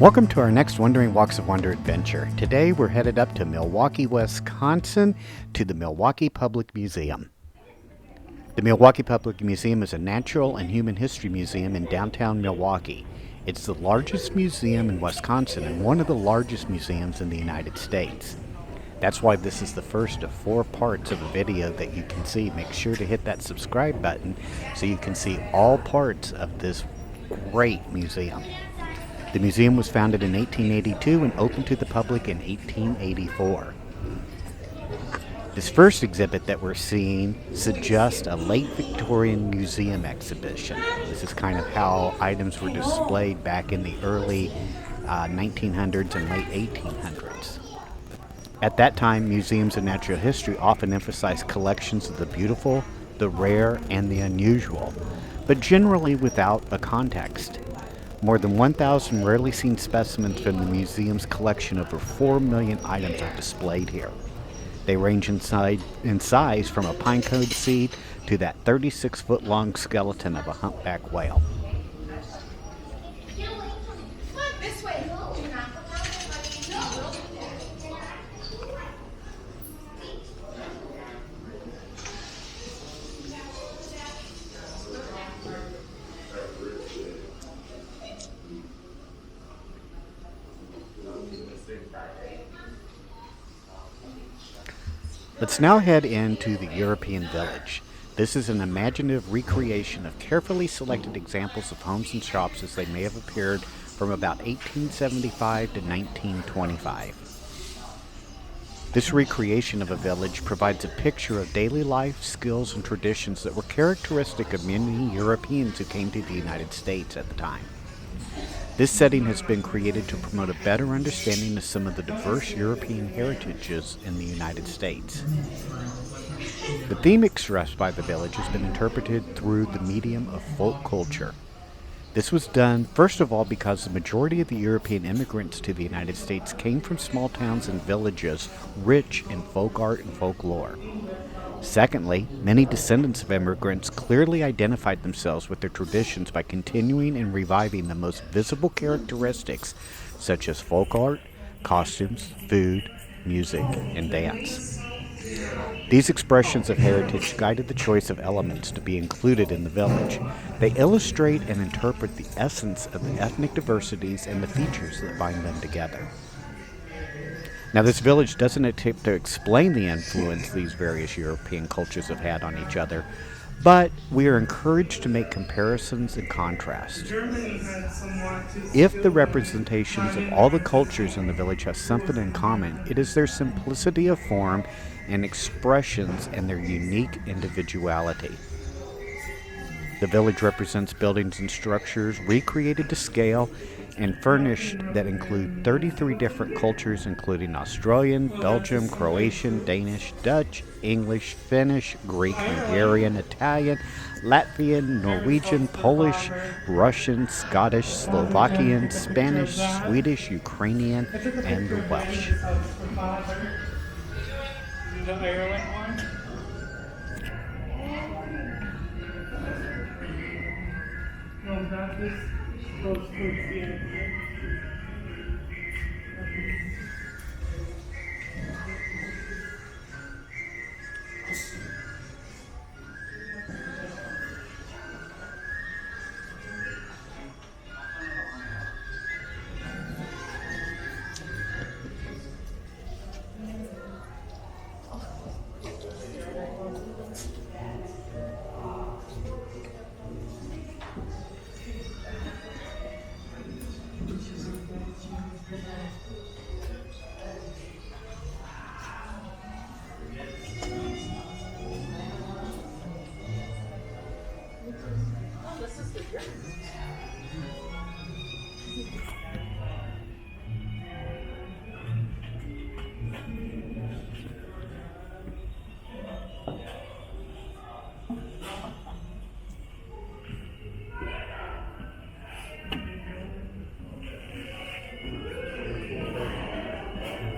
Welcome to our next Wandering Walks of Wonder adventure. Today we're headed up to Milwaukee, Wisconsin to the Milwaukee Public Museum. The Milwaukee Public Museum is a natural and human history museum in downtown Milwaukee. It's the largest museum in Wisconsin and one of the largest museums in the United States. That's why this is the first of 4 parts of a video that you can see. Make sure to hit that subscribe button so you can see all parts of this great museum. The museum was founded in 1882 and opened to the public in 1884. This first exhibit that we're seeing suggests a late Victorian museum exhibition. This is kind of how items were displayed back in the early 1900s and late 1800s. At that time, museums of natural history often emphasized collections of the beautiful, the rare, and the unusual, but generally without a context. More than 1,000 rarely seen specimens from the museum's collection of over 4 million items are displayed here. They range in size from a pine cone seed to that 36-foot long skeleton of a humpback whale. Let's now head into the European Village. This is an imaginative recreation of carefully selected examples of homes and shops as they may have appeared from about 1875 to 1925. This recreation of a village provides a picture of daily life, skills, and traditions that were characteristic of many Europeans who came to the United States at the time. This setting has been created to promote a better understanding of some of the diverse European heritages in the United States. The theme expressed by the village has been interpreted through the medium of folk culture. This was done, first of all, because the majority of the European immigrants to the United States came from small towns and villages rich in folk art and folklore. Secondly, many descendants of immigrants clearly identified themselves with their traditions by continuing and reviving the most visible characteristics such as folk art, costumes, food, music, and dance. These expressions of heritage guided the choice of elements to be included in the village. They illustrate and interpret the essence of the ethnic diversities and the features that bind them together. Now, this village doesn't attempt to explain the influence these various European cultures have had on each other, but we are encouraged to make comparisons and contrasts. If the representations of all the cultures in the village have something in common, it is their simplicity of form and expressions and their unique individuality. The village represents buildings and structures recreated to scale and furnished that include 33 different cultures, including Australian, Belgian, Croatian, Danish, Dutch, English, Finnish, Greek, Hungarian, Italian, Latvian, Norwegian, Polish, Russian, Scottish, Slovakian, Spanish, Swedish, Ukrainian, and the Welsh. The Ireland one? No, not this. Goes towards the end.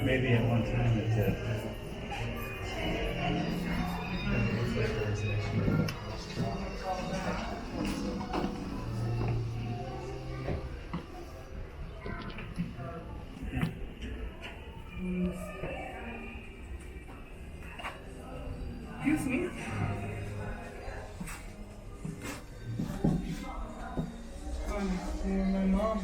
Maybe at one time it did. Excuse me. My mom.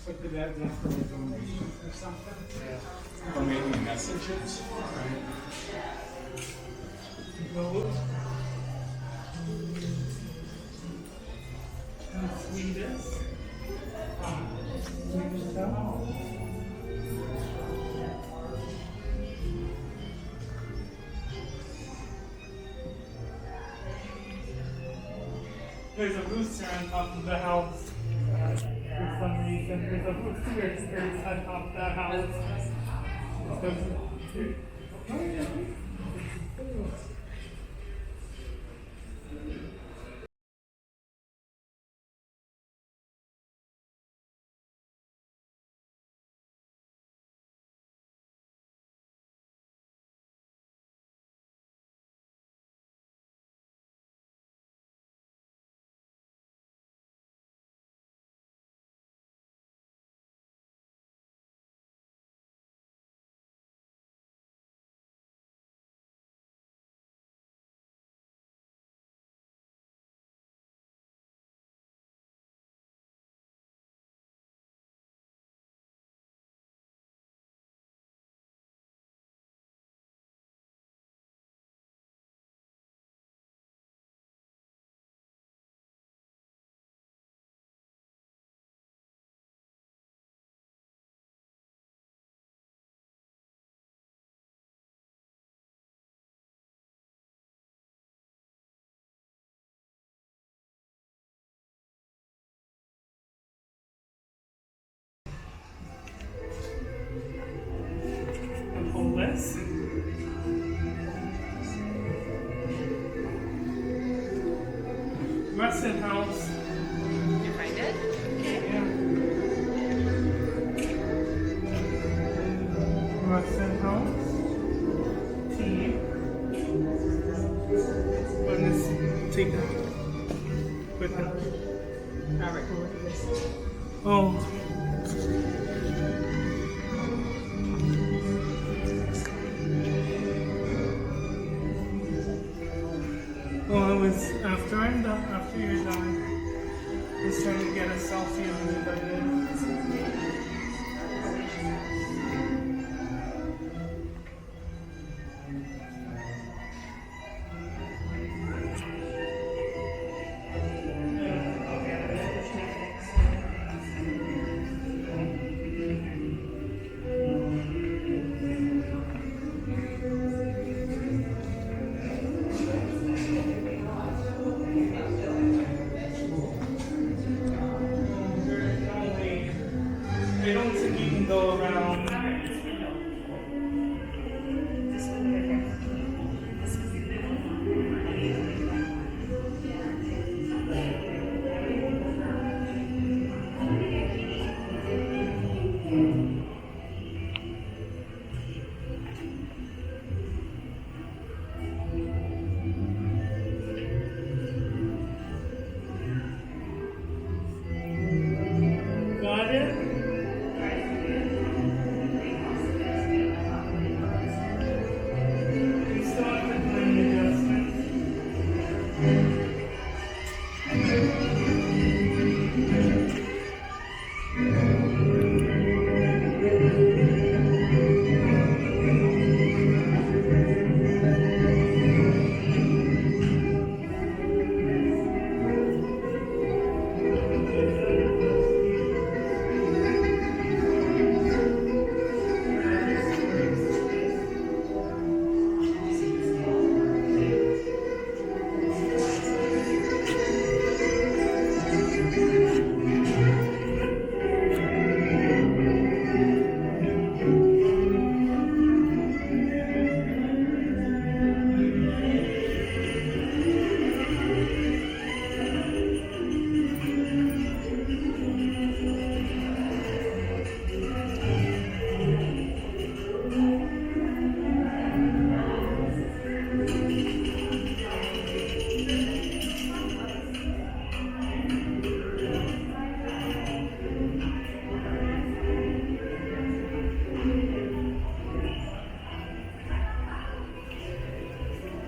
What did that do for the donation or something? Yeah. Or maybe messages. Gold. And sweetest. Sweetest stuff. There's a rooster on top of the house. For some reason, there's a rooster on top of the house. Homeless. Rusted house. Did you find it? Yeah. Rusted house. Tea. Let us take that with him. Alright, we'll look at this. Oh. Well, it was after I'm done, after you're done, I was trying to get a selfie of me, but I didn't. They don't think you can go around. Got it? You still have to bring the adjustments.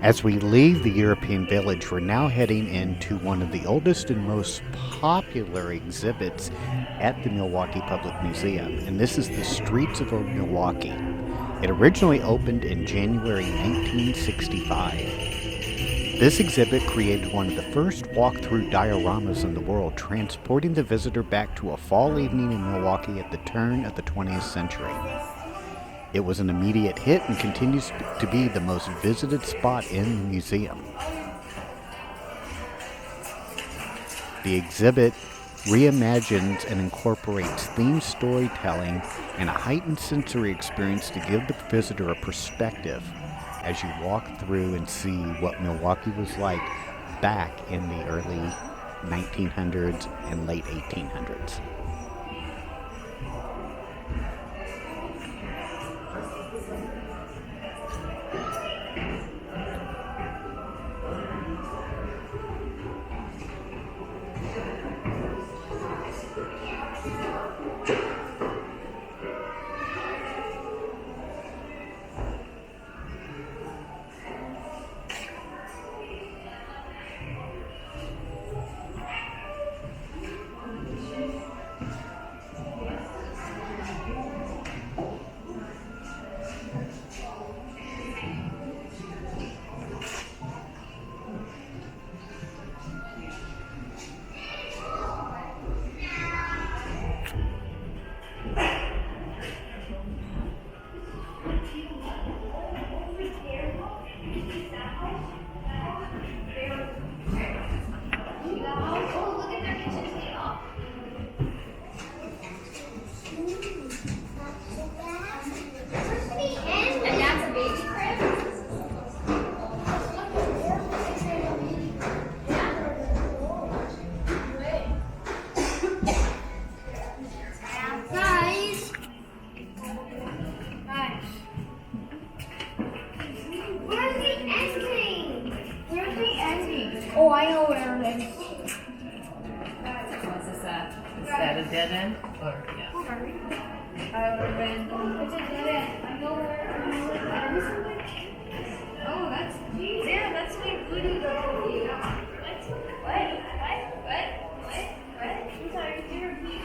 As we leave the European Village, we're now heading into one of the oldest and most popular exhibits at the Milwaukee Public Museum, and this is the Streets of Milwaukee. It originally opened in January 1965. This exhibit created one of the first walk-through dioramas in the world, transporting the visitor back to a fall evening in Milwaukee at the turn of the 20th century. It was an immediate hit and continues to be the most visited spot in the museum. The exhibit reimagines and incorporates themed storytelling and a heightened sensory experience to give the visitor a perspective as you walk through and see what Milwaukee was like back in the early 1900s and late 1800s. Oh, I know where it is. What's this at? Is that a dead end? Or, yeah. I would have been. It's a dead end. I know where that is. Oh, that's. Yeah, that's my voodoo doll. What? I'm sorry, can you repeat?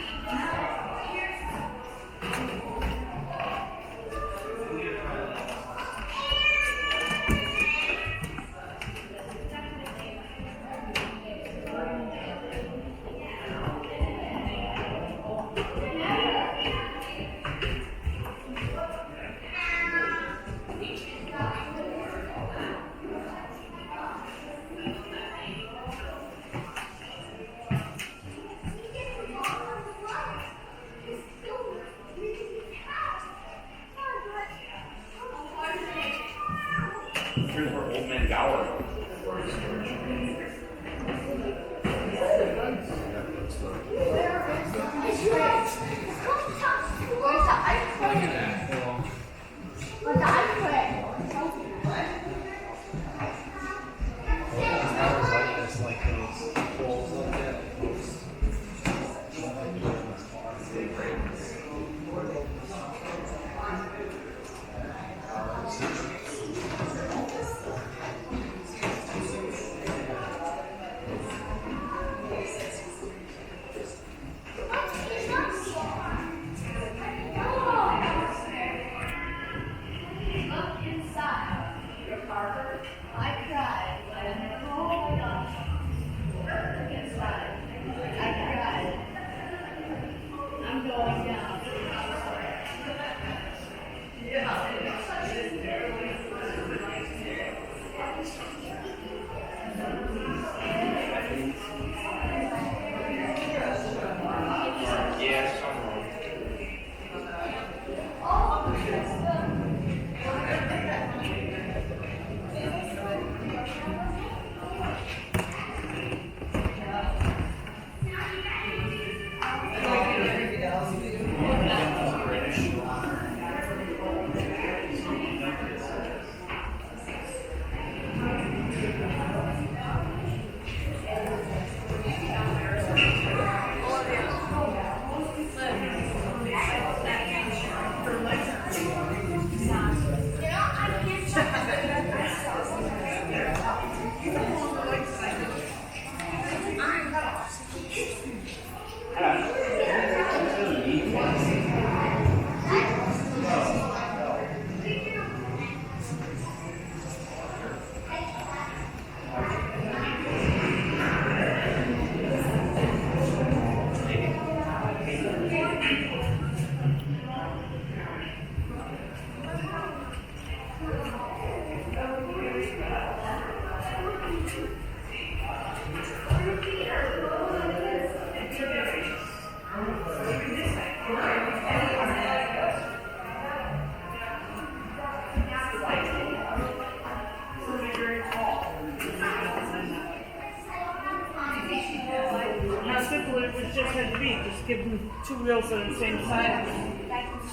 just had to be. Just give them 2 wheels that are the same size.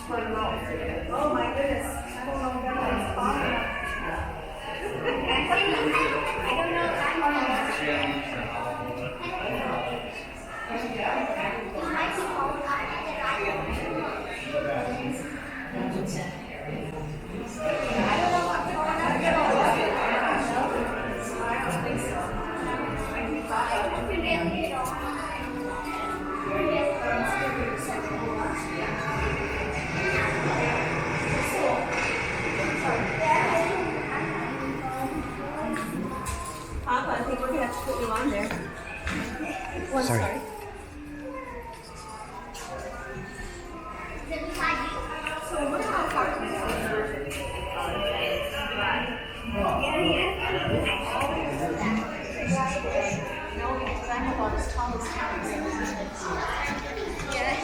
Spread them out. Oh my goodness. I don't know if that one's far enough. I don't know if I'm on it. Papa, I think we're gonna have to put you on there. Sorry. So look how far it is. No, because I'm about as tall as Thomas. Yes.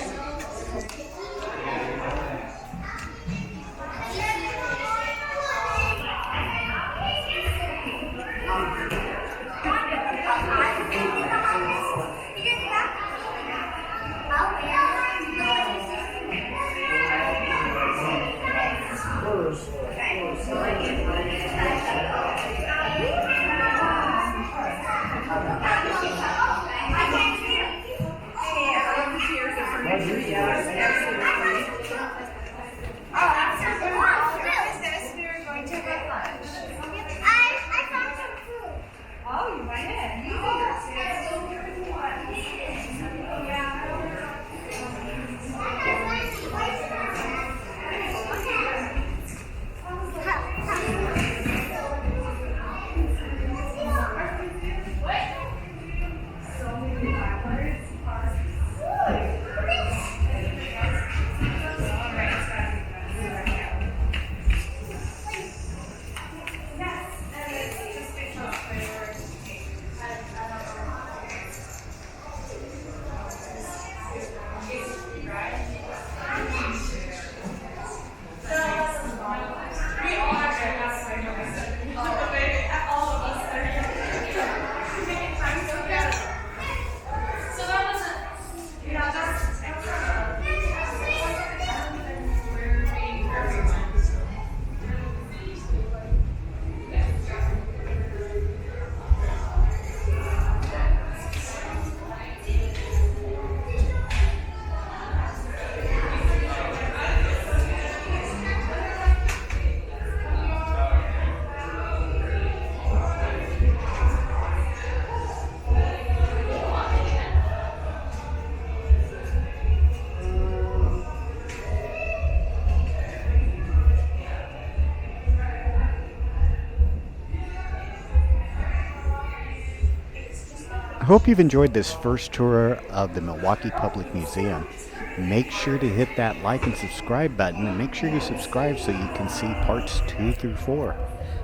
I hope you've enjoyed this first tour of the Milwaukee Public Museum. Make sure to hit that like and subscribe button, and make sure you subscribe so you can see parts 2 through 4.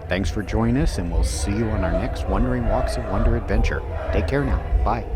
Thanks for joining us, and we'll see you on our next Wandering Walks of Wonder adventure. Take care now. Bye.